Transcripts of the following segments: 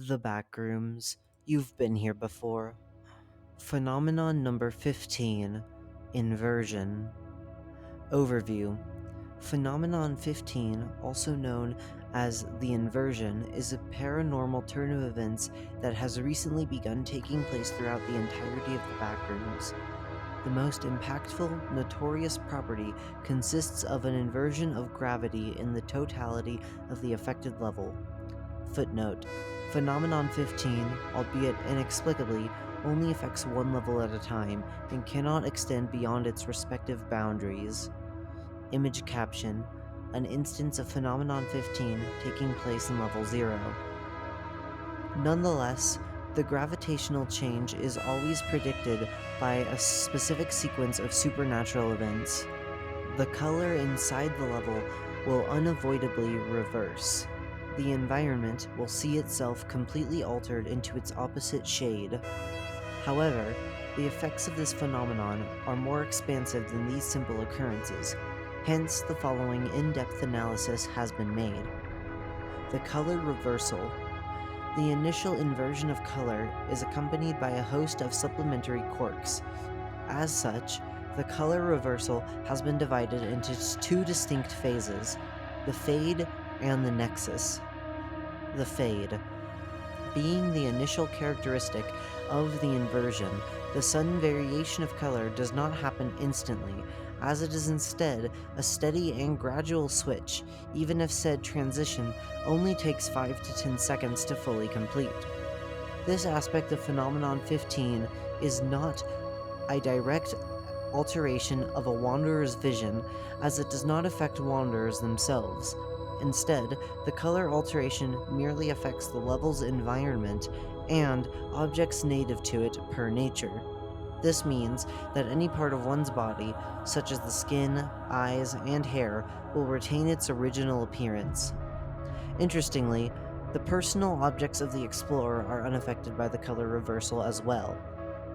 The Backrooms. You've been here before. Phenomenon number 15. Inversion. Overview. Phenomenon 15, also known as the Inversion, is a paranormal turn of events that has recently begun taking place throughout the entirety of the Backrooms. The most impactful, notorious property consists of an inversion of gravity in the totality of the affected level. Footnote: Phenomenon 15, albeit inexplicably, only affects one level at a time and cannot extend beyond its respective boundaries. Image caption: an instance of Phenomenon 15 taking place in level 0. Nonetheless, the gravitational change is always predicted by a specific sequence of supernatural events. The color inside the level will unavoidably reverse. The environment will see itself completely altered into its opposite shade. However, the effects of this phenomenon are more expansive than these simple occurrences, hence the following in-depth analysis has been made. The color reversal. The initial inversion of color is accompanied by a host of supplementary quirks. As such, the color reversal has been divided into two distinct phases, the fade and the nexus. The fade. Being the initial characteristic of the inversion, the sudden variation of color does not happen instantly, as it is instead a steady and gradual switch, even if said transition only takes 5 to 10 seconds to fully complete. This aspect of Phenomenon 15 is not a direct alteration of a wanderer's vision, as it does not affect wanderers themselves. Instead, the color alteration merely affects the level's environment and objects native to it per nature. This means that any part of one's body, such as the skin, eyes, and hair, will retain its original appearance. Interestingly, the personal objects of the explorer are unaffected by the color reversal as well,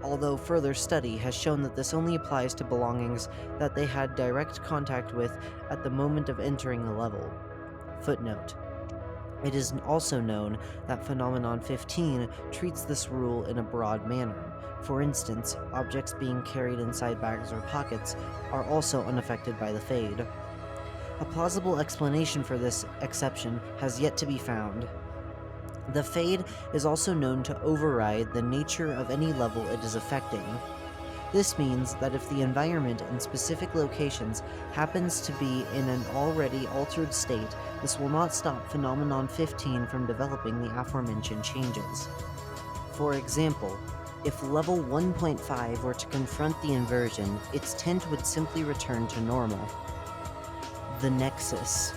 although further study has shown that this only applies to belongings that they had direct contact with at the moment of entering the level. Footnote: it is also known that Phenomenon 15 treats this rule in a broad manner. For instance, objects being carried inside bags or pockets are also unaffected by the fade. A plausible explanation for this exception has yet to be found. The fade is also known to override the nature of any level it is affecting. This means that if the environment in specific locations happens to be in an already altered state, this will not stop Phenomenon 15 from developing the aforementioned changes. For example, if level 1.5 were to confront the inversion, its tint would simply return to normal. The Nexus.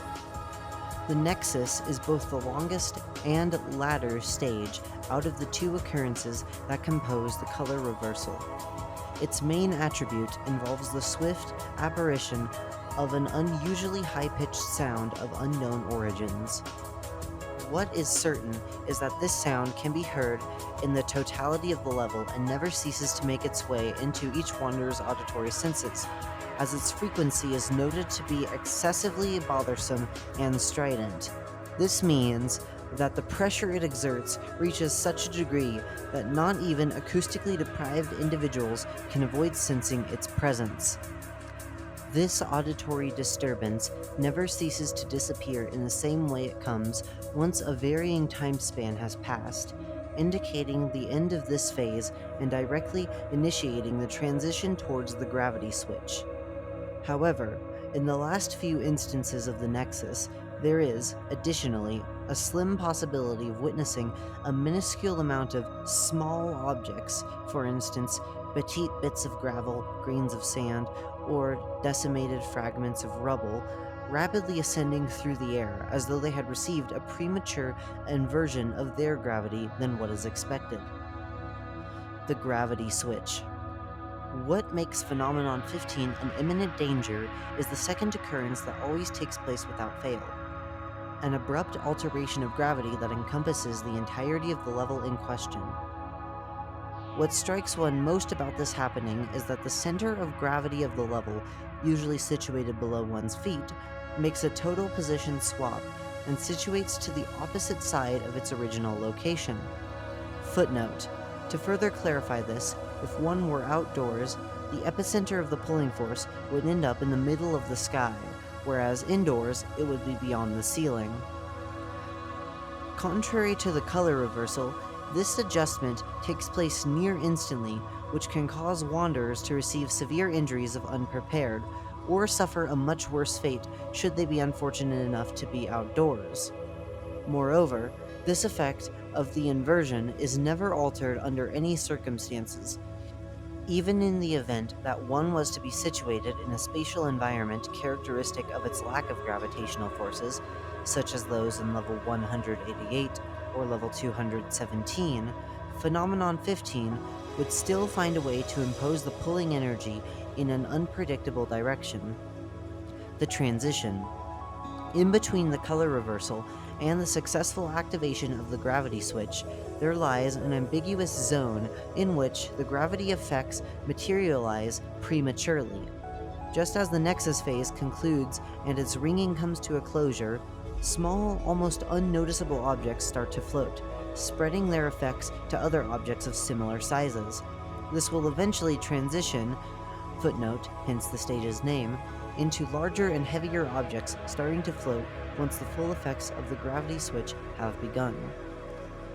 The Nexus is both the longest and latter stage out of the two occurrences that compose the color reversal. Its main attribute involves the swift apparition of an unusually high-pitched sound of unknown origins. What is certain is that this sound can be heard in the totality of the level and never ceases to make its way into each wanderer's auditory senses, as its frequency is noted to be excessively bothersome and strident. This means that the pressure it exerts reaches such a degree that not even acoustically deprived individuals can avoid sensing its presence. This auditory disturbance never ceases to disappear in the same way it comes once a varying time span has passed, indicating the end of this phase and directly initiating the transition towards the gravity switch. However, in the last few instances of the Nexus, there is, additionally, a slim possibility of witnessing a minuscule amount of small objects, for instance, petite bits of gravel, grains of sand, or decimated fragments of rubble, rapidly ascending through the air as though they had received a premature inversion of their gravity than what is expected. The gravity switch. What makes Phenomenon 15 an imminent danger is the second occurrence that always takes place without fail. An abrupt alteration of gravity that encompasses the entirety of the level in question. What strikes one most about this happening is that the center of gravity of the level, usually situated below one's feet, makes a total position swap and situates to the opposite side of its original location. Footnote: to further clarify this, if one were outdoors, the epicenter of the pulling force would end up in the middle of the sky, whereas indoors it would be beyond the ceiling. Contrary to the color reversal, this adjustment takes place near instantly, which can cause wanderers to receive severe injuries if unprepared, or suffer a much worse fate should they be unfortunate enough to be outdoors. Moreover, this effect of the inversion is never altered under any circumstances. Even in the event that one was to be situated in a spatial environment characteristic of its lack of gravitational forces, such as those in level 188 or level 217, Phenomenon 15 would still find a way to impose the pulling energy in an unpredictable direction. The transition. In between the color reversal and the successful activation of the gravity switch, there lies an ambiguous zone in which the gravity effects materialize prematurely. Just as the Nexus phase concludes and its ringing comes to a closure, small, almost unnoticeable objects start to float, spreading their effects to other objects of similar sizes. This will eventually transition, footnote, hence the stage's name, into larger and heavier objects starting to float once the full effects of the gravity switch have begun.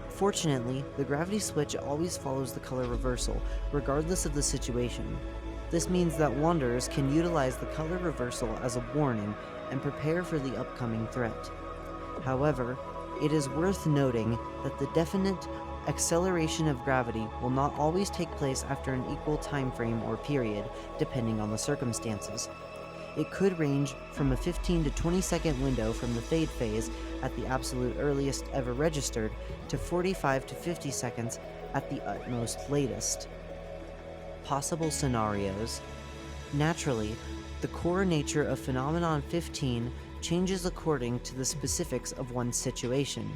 Fortunately, the gravity switch always follows the color reversal, regardless of the situation. This means that wanderers can utilize the color reversal as a warning and prepare for the upcoming threat. However, it is worth noting that the definite acceleration of gravity will not always take place after an equal time frame or period, depending on the circumstances. It could range from a 15 to 20 second window from the fade phase at the absolute earliest ever registered to 45 to 50 seconds at the utmost latest. Possible scenarios. Naturally, the core nature of Phenomenon 15 changes according to the specifics of one's situation.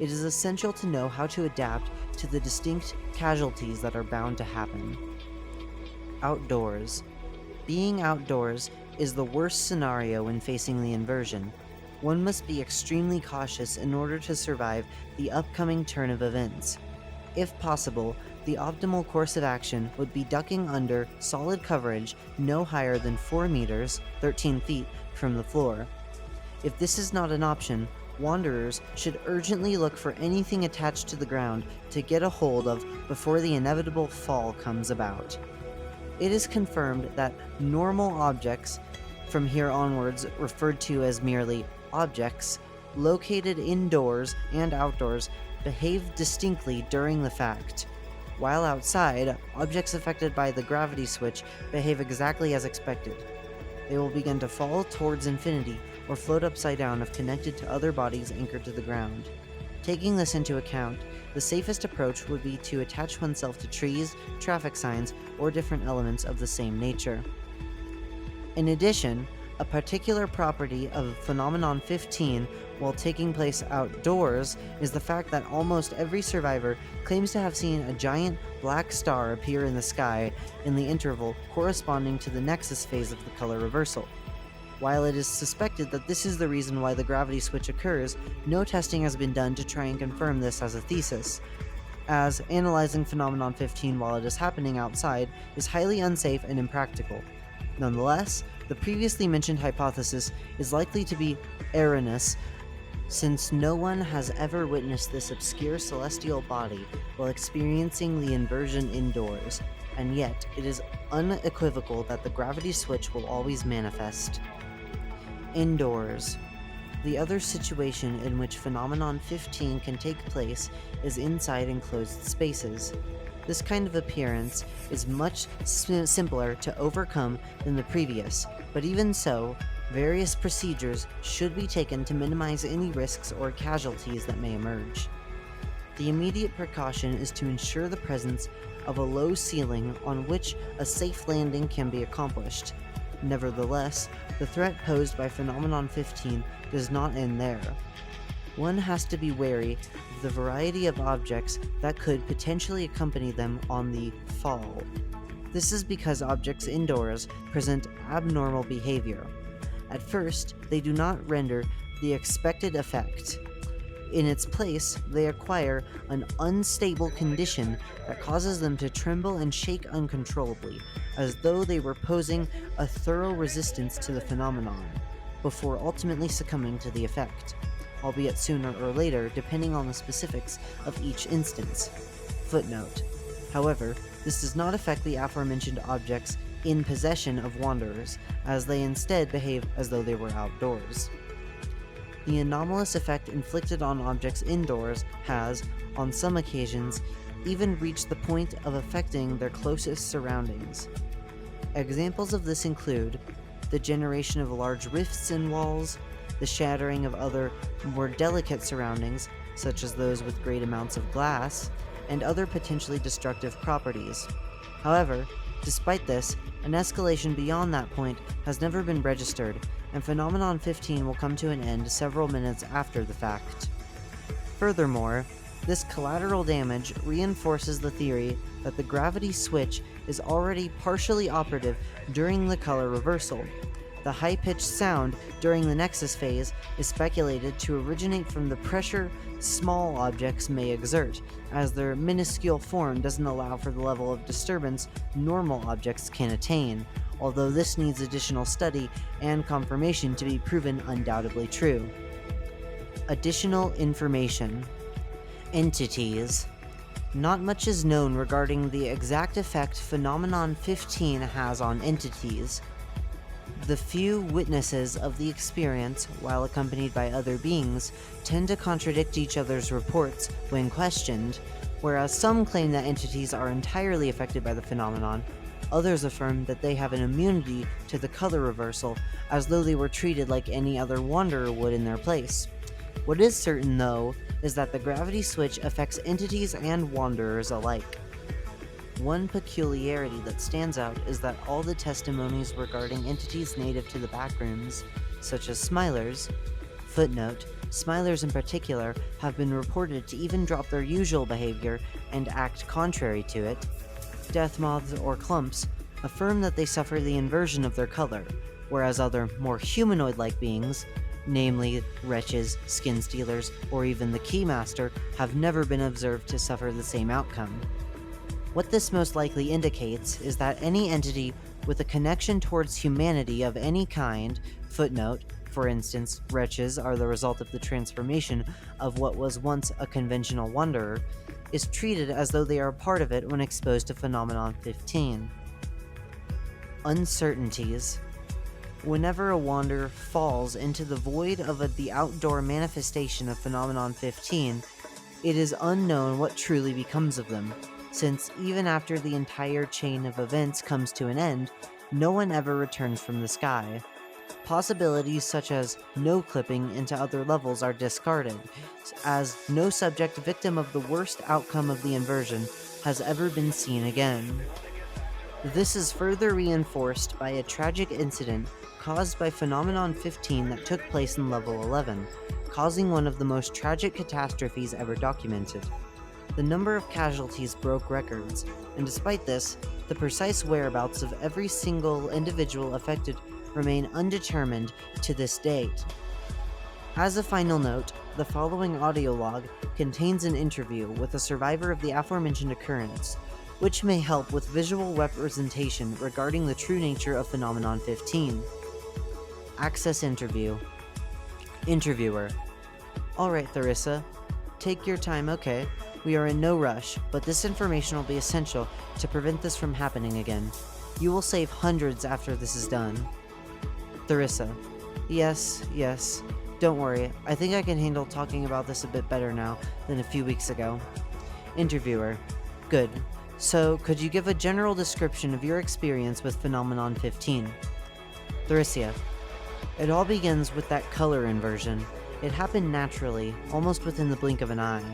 It is essential to know how to adapt to the distinct casualties that are bound to happen. Outdoors. Being outdoors is the worst scenario when facing the inversion. One must be extremely cautious in order to survive the upcoming turn of events. If possible, the optimal course of action would be ducking under solid coverage no higher than 4 meters, 13 feet, from the floor. If this is not an option, wanderers should urgently look for anything attached to the ground to get a hold of before the inevitable fall comes about. It is confirmed that normal objects, from here onwards referred to as merely objects, located indoors and outdoors, behave distinctly during the fact. While outside, objects affected by the gravity switch behave exactly as expected. They will begin to fall towards infinity or float upside down if connected to other bodies anchored to the ground. Taking this into account, the safest approach would be to attach oneself to trees, traffic signs, or different elements of the same nature. In addition, a particular property of Phenomenon 15 while taking place outdoors is the fact that almost every survivor claims to have seen a giant black star appear in the sky in the interval corresponding to the Nexus phase of the color reversal. While it is suspected that this is the reason why the gravity switch occurs, no testing has been done to try and confirm this as a thesis, as analyzing Phenomenon 15 while it is happening outside is highly unsafe and impractical. Nonetheless, the previously mentioned hypothesis is likely to be erroneous, since no one has ever witnessed this obscure celestial body while experiencing the inversion indoors, and yet it is unequivocal that the gravity switch will always manifest. Indoors. The other situation in which Phenomenon 15 can take place is inside enclosed spaces. This kind of appearance is much simpler to overcome than the previous, but even so, various procedures should be taken to minimize any risks or casualties that may emerge. The immediate precaution is to ensure the presence of a low ceiling on which a safe landing can be accomplished. Nevertheless, the threat posed by Phenomenon 15 does not end there. One has to be wary of the variety of objects that could potentially accompany them on the fall. This is because objects indoors present abnormal behavior. At first, they do not render the expected effect. In its place, they acquire an unstable condition that causes them to tremble and shake uncontrollably, as though they were posing a thorough resistance to the phenomenon, before ultimately succumbing to the effect, albeit sooner or later, depending on the specifics of each instance. Footnote. However, this does not affect the aforementioned objects in possession of wanderers, as they instead behave as though they were outdoors. The anomalous effect inflicted on objects indoors has, on some occasions, even reached the point of affecting their closest surroundings. Examples of this include the generation of large rifts in walls, the shattering of other, more delicate surroundings, such as those with great amounts of glass, and other potentially destructive properties. However, despite this, an escalation beyond that point has never been registered, and Phenomenon 15 will come to an end several minutes after the fact. Furthermore, this collateral damage reinforces the theory that the gravity switch is already partially operative during the color reversal. The high-pitched sound during the nexus phase is speculated to originate from the pressure small objects may exert, as their minuscule form doesn't allow for the level of disturbance normal objects can attain, although this needs additional study and confirmation to be proven undoubtedly true. Additional information. Entities. Not much is known regarding the exact effect Phenomenon 15 has on entities. The few witnesses of the experience, while accompanied by other beings, tend to contradict each other's reports when questioned, whereas some claim that entities are entirely affected by the phenomenon. Others affirm that they have an immunity to the color reversal, as though they were treated like any other wanderer would in their place. What is certain, though, is that the gravity switch affects entities and wanderers alike. One peculiarity that stands out is that all the testimonies regarding entities native to the Backrooms, such as Smilers, footnote, Smilers in particular have been reported to even drop their usual behavior and act contrary to it. Death moths or clumps affirm that they suffer the inversion of their color, whereas other, more humanoid-like beings, namely wretches, skin stealers, or even the Keymaster, have never been observed to suffer the same outcome. What this most likely indicates is that any entity with a connection towards humanity of any kind, footnote, for instance, wretches are the result of the transformation of what was once a conventional wanderer, is treated as though they are a part of it when exposed to Phenomenon 15. Uncertainties. Whenever a wanderer falls into the void of the outdoor manifestation of Phenomenon 15, it is unknown what truly becomes of them, since even after the entire chain of events comes to an end, no one ever returns from the sky. Possibilities such as no-clipping into other levels are discarded, as no subject victim of the worst outcome of the inversion has ever been seen again. This is further reinforced by a tragic incident caused by Phenomenon 15 that took place in Level 11, causing one of the most tragic catastrophes ever documented. The number of casualties broke records, and despite this, the precise whereabouts of every single individual affected remain undetermined to this date. As a final note, the following audio log contains an interview with a survivor of the aforementioned occurrence, which may help with visual representation regarding the true nature of Phenomenon 15. Access interview. Interviewer: Alright, Theresa. Take your time, okay? We are in no rush, but this information will be essential to prevent this from happening again. You will save hundreds after this is done. Theresa: Yes. Don't worry, I think I can handle talking about this a bit better now than a few weeks ago. Interviewer: Good. So, could you give a general description of your experience with Phenomenon 15? Theresa: It all begins with that color inversion. It happened naturally, almost within the blink of an eye.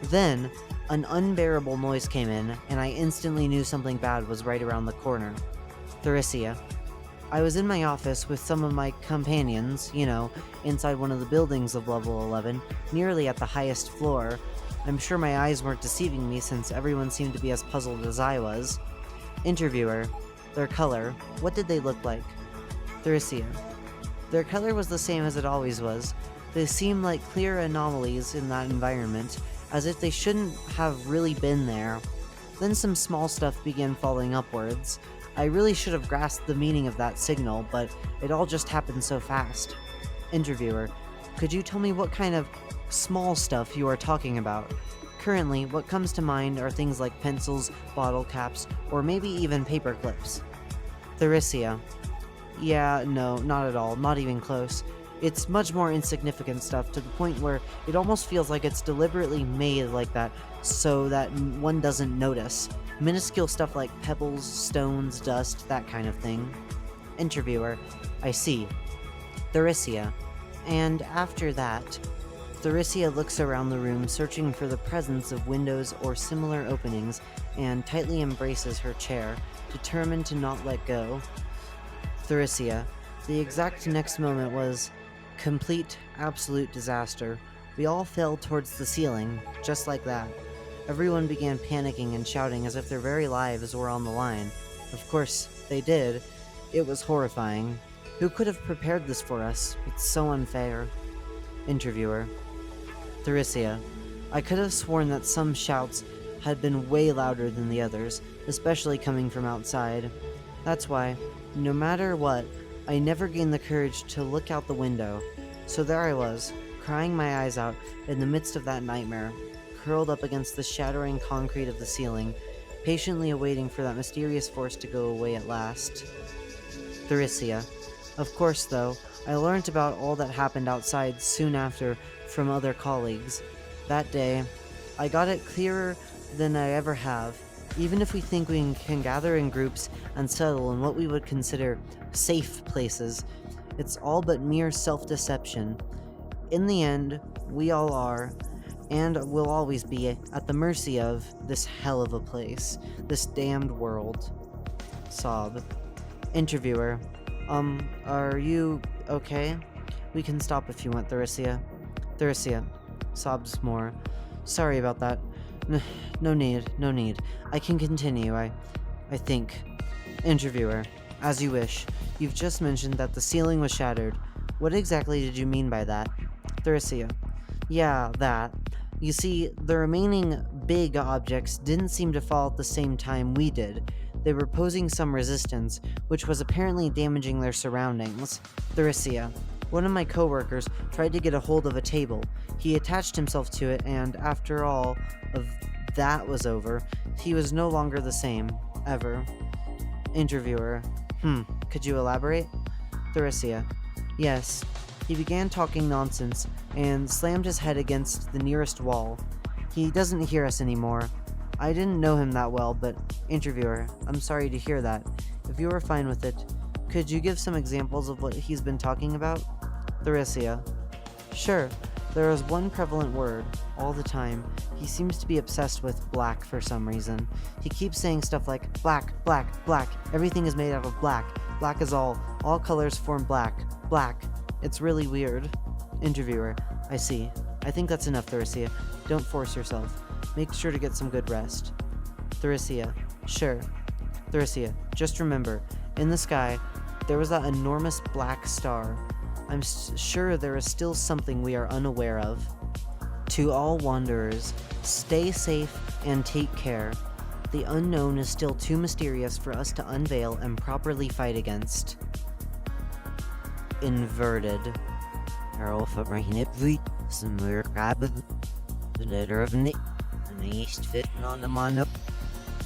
Then, an unbearable noise came in, and I instantly knew something bad was right around the corner. Theresa: I was in my office with some of my companions, inside one of the buildings of Level 11, nearly at the highest floor. I'm sure my eyes weren't deceiving me since everyone seemed to be as puzzled as I was. Interviewer: Their color, what did they look like? Theresa: Their color was the same as it always was, They seem like clear anomalies in that environment, as if they shouldn't have really been there. Then some small stuff began falling upwards. I really should have grasped the meaning of that signal, but it all just happened so fast. Interviewer, could you tell me what kind of small stuff you are talking about? Currently, what comes to mind are things like pencils, bottle caps, or maybe even paper clips. Therisia, yeah, no, not at all, not even close. It's much more insignificant stuff, to the point where it almost feels like it's deliberately made like that so that one doesn't notice. Minuscule stuff like pebbles, stones, dust, that kind of thing. Interviewer, I see. Therisia. And after that, Therisia looks around the room, searching for the presence of windows or similar openings, and tightly embraces her chair, determined to not let go. Therisia. The exact next moment was complete, absolute disaster. We all fell towards the ceiling, just like that. Everyone began panicking and shouting as if their very lives were on the line. Of course, they did. It was horrifying. Who could have prepared this for us? It's so unfair. Interviewer. Therisia. I could have sworn that some shouts had been way louder than the others, especially coming from outside. That's why, no matter what, I never gained the courage to look out the window. So there I was, crying my eyes out in the midst of that nightmare, curled up against the shattering concrete of the ceiling, patiently awaiting for that mysterious force to go away at last. Therisia. Of course, though, I learnt about all that happened outside soon after from other colleagues. That day, I got it clearer than I ever have. Even if we think we can gather in groups and settle in what we would consider safe places, it's all but mere self-deception. In the end, we all are, and will always be, at the mercy of this hell of a place, this damned world. Sob. Interviewer. Are you okay? We can stop if you want, Therisia. Therisia. Sobs more. Sorry about that. No need. I can continue, I think. Interviewer. As you wish. You've just mentioned that the ceiling was shattered. What exactly did you mean by that? Therisia. Yeah, that. You see, the remaining big objects didn't seem to fall at the same time we did. They were posing some resistance, which was apparently damaging their surroundings. Therisia. One of my coworkers tried to get a hold of a table. He attached himself to it, and after all of that was over, he was no longer the same. Ever. Interviewer. Could you elaborate? Therisia. Yes. He began talking nonsense, and slammed his head against the nearest wall. He doesn't hear us anymore. I didn't know him that well, but... Interviewer. I'm sorry to hear that. If you are fine with it, could you give some examples of what he's been talking about? Therisia. Sure. There is one prevalent word, all the time. He seems to be obsessed with black for some reason. He keeps saying stuff like, black, black, black. Everything is made out of black. Black is all. All colors form black. Black. It's really weird. Interviewer. I see. I think that's enough, Therisia. Don't force yourself. Make sure to get some good rest. Therisia. Sure. Therisia. Just remember, in the sky, there was that enormous black star. I'm sure there is still something we are unaware of. To all wanderers, stay safe and take care. The unknown is still too mysterious for us to unveil and properly fight against. Inverted.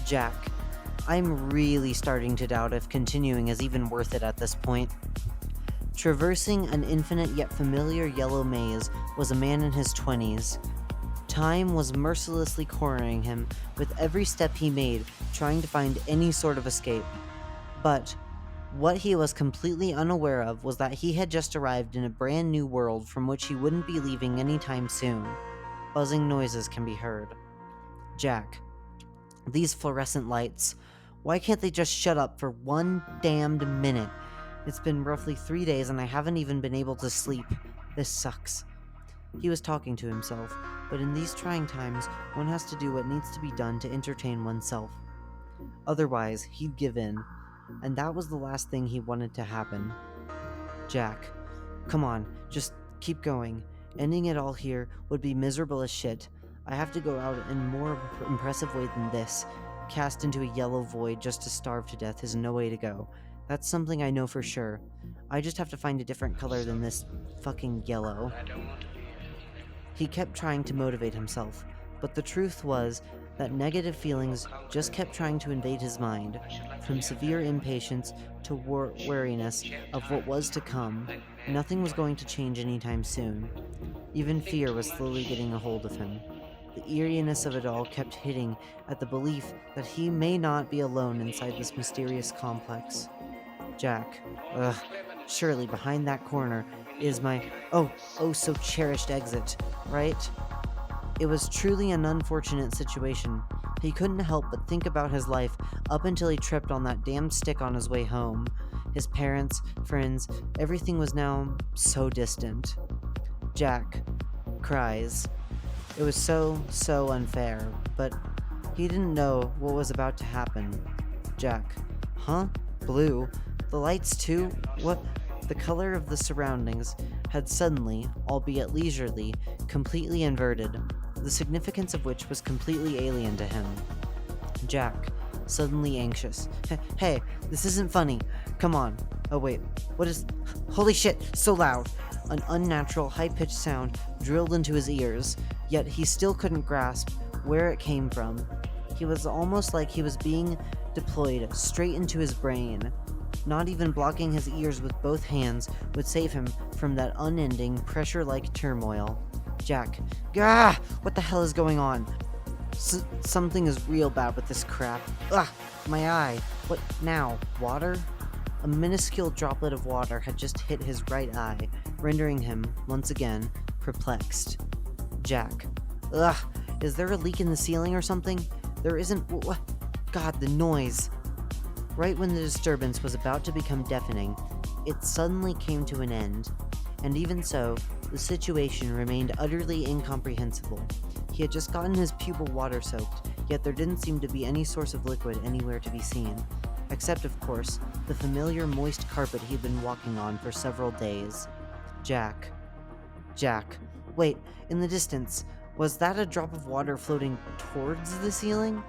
Jack. I'm really starting to doubt if continuing is even worth it at this point. Traversing an infinite yet familiar yellow maze was a man in his 20s. Time was mercilessly cornering him with every step he made, trying to find any sort of escape. But what he was completely unaware of was that he had just arrived in a brand new world from which he wouldn't be leaving anytime soon. Buzzing noises can be heard. Jack. These fluorescent lights. Why can't they just shut up for one damned minute? It's been roughly 3 days and I haven't even been able to sleep. This sucks. He was talking to himself, but in these trying times, one has to do what needs to be done to entertain oneself. Otherwise, he'd give in, and that was the last thing he wanted to happen. Jack, come on, just keep going. Ending it all here would be miserable as shit. I have to go out in a more impressive way than this. Cast into a yellow void just to starve to death is no way to go. That's something I know for sure. I just have to find a different color than this fucking yellow. He kept trying to motivate himself, but the truth was that negative feelings just kept trying to invade his mind, from severe impatience to wariness of what was to come. Nothing was going to change anytime soon. Even fear was slowly getting a hold of him. The eeriness of it all kept hitting at the belief that he may not be alone inside this mysterious complex. Jack, ugh, surely behind that corner is my oh so cherished exit, right? It was truly an unfortunate situation. He couldn't help but think about his life up until he tripped on that damn stick on his way home. His parents, friends, everything was now so distant. Jack cries. It was so unfair, but he didn't know what was about to happen. Jack, huh? Blue? The lights too? What? The color of the surroundings had suddenly, albeit leisurely, completely inverted, the significance of which was completely alien to him. Jack, suddenly anxious. Hey, this isn't funny. Come on. Oh wait, what is... Holy shit, so loud! An unnatural, high-pitched sound drilled into his ears, yet he still couldn't grasp where it came from. He was almost like he was being deployed straight into his brain. Not even blocking his ears with both hands would save him from that unending, pressure-like turmoil. Jack, gah! What the hell is going on? Something is real bad with this crap. Ugh! My eye. What now? Water? A minuscule droplet of water had just hit his right eye, rendering him, once again, perplexed. Jack. Ugh! Is there a leak in the ceiling or something? There isn't... What? God, the noise. Right when the disturbance was about to become deafening, it suddenly came to an end. And even so, the situation remained utterly incomprehensible. He had just gotten his pupil water-soaked, yet there didn't seem to be any source of liquid anywhere to be seen. Except, of course, the familiar moist carpet he'd been walking on for several days. Jack. Wait, in the distance, was that a drop of water floating towards the ceiling?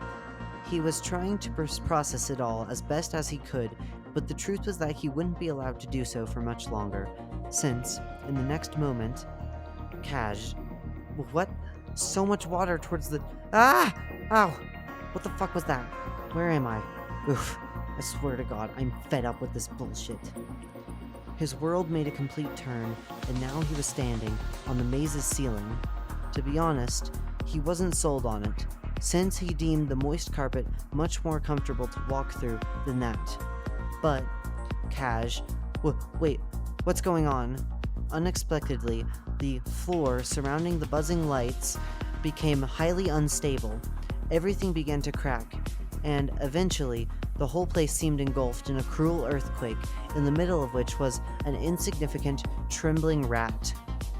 He was trying to process it all as best as he could, but the truth was that he wouldn't be allowed to do so for much longer, since, in the next moment, What? So much water towards the... Ah! Ow! What the fuck was that? Where am I? Oof. I swear to God, I'm fed up with this bullshit. His world made a complete turn, and now he was standing on the maze's ceiling. To be honest, he wasn't sold on it, since he deemed the moist carpet much more comfortable to walk through than that. But, wait, what's going on? Unexpectedly, the floor surrounding the buzzing lights became highly unstable. Everything began to crack, and eventually, the whole place seemed engulfed in a cruel earthquake, in the middle of which was an insignificant, trembling rat.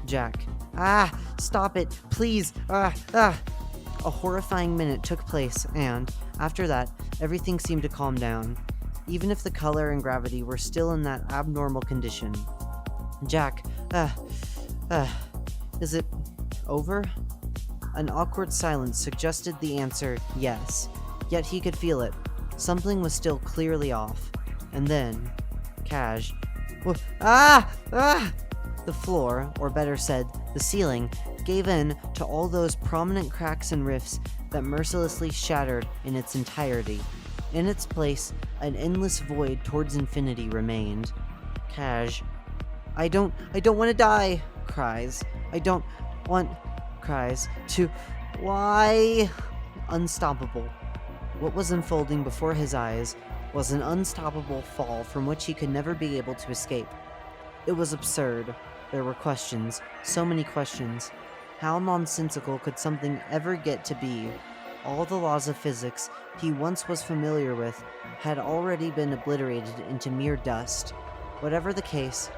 Jack. Ah! Stop it! Please! A horrifying minute took place, and, after that, everything seemed to calm down, even if the color and gravity were still in that abnormal condition. Jack, is it over? An awkward silence suggested the answer yes, yet he could feel it. Something was still clearly off. And then, the floor, or better said, the ceiling, gave in to all those prominent cracks and rifts that mercilessly shattered in its entirety. In its place, an endless void towards infinity remained. I don't want to die, cries. I don't want, cries, to, why? Unstoppable. What was unfolding before his eyes was an unstoppable fall from which he could never be able to escape. It was absurd. There were questions, so many questions. How nonsensical could something ever get to be? All the laws of physics he once was familiar with had already been obliterated into mere dust. Whatever the case,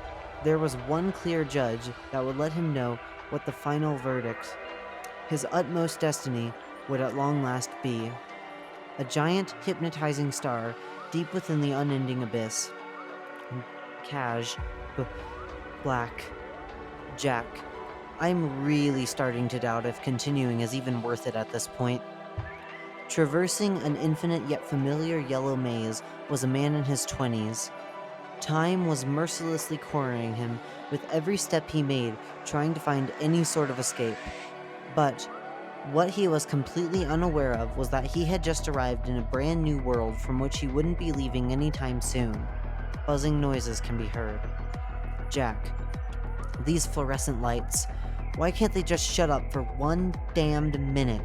there was one clear judge that would let him know what the final verdict, his utmost destiny, would at long last be. A giant, hypnotizing star deep within the unending abyss. Black. Jack. I'm really starting to doubt if continuing is even worth it at this point. Traversing an infinite yet familiar yellow maze was a man in his 20s. Time was mercilessly cornering him with every step he made, trying to find any sort of escape. But what he was completely unaware of was that he had just arrived in a brand new world from which he wouldn't be leaving anytime soon. Buzzing noises can be heard. Jack, these fluorescent lights. Why can't they just shut up for one damned minute?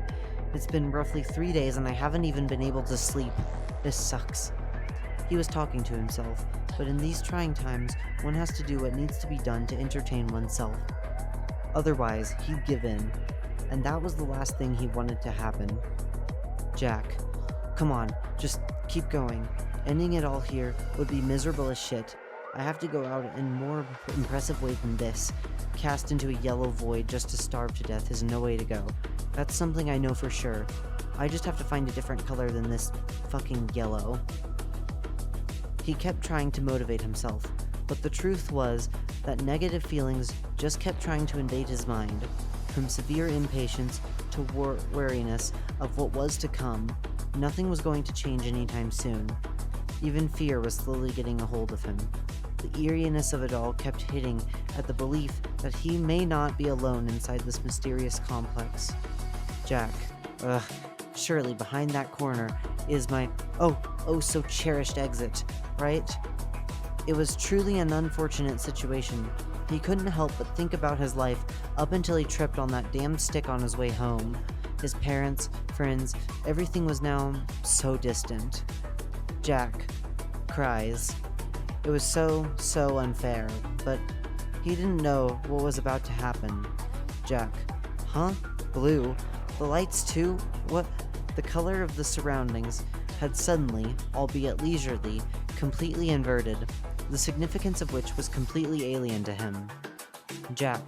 It's been roughly 3 days and I haven't even been able to sleep. This sucks. He was talking to himself, but in these trying times, one has to do what needs to be done to entertain oneself. Otherwise, he'd give in, and that was the last thing he wanted to happen. Jack, come on, just keep going. Ending it all here would be miserable as shit. I have to go out in more impressive way than this. Cast into a yellow void just to starve to death is no way to go. That's something I know for sure. I just have to find a different color than this fucking yellow. He kept trying to motivate himself, but the truth was that negative feelings just kept trying to invade his mind. From severe impatience to wariness of what was to come, nothing was going to change anytime soon. Even fear was slowly getting a hold of him. The eeriness of it all kept hitting at the belief that he may not be alone inside this mysterious complex. Jack, surely behind that corner is my oh so cherished exit, right? It was truly an unfortunate situation. He couldn't help but think about his life up until he tripped on that damn stick on his way home. His parents, friends, everything was now so distant. Jack cries. It was so unfair, but he didn't know what was about to happen. Jack, huh? Blue? The lights too? What? The color of the surroundings had suddenly, albeit leisurely, completely inverted, the significance of which was completely alien to him. Jack,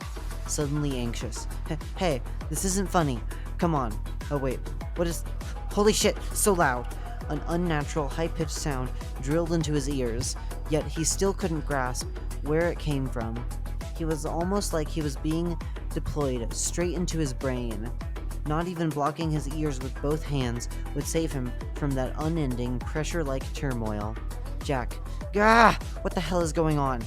suddenly anxious. Hey, this isn't funny. Come on. Oh wait, what is... Holy shit, so loud! An unnatural, high-pitched sound drilled into his ears, yet he still couldn't grasp where it came from. He was almost like he was being deployed straight into his brain. Not even blocking his ears with both hands would save him from that unending, pressure-like turmoil. Jack, gah! What the hell is going on?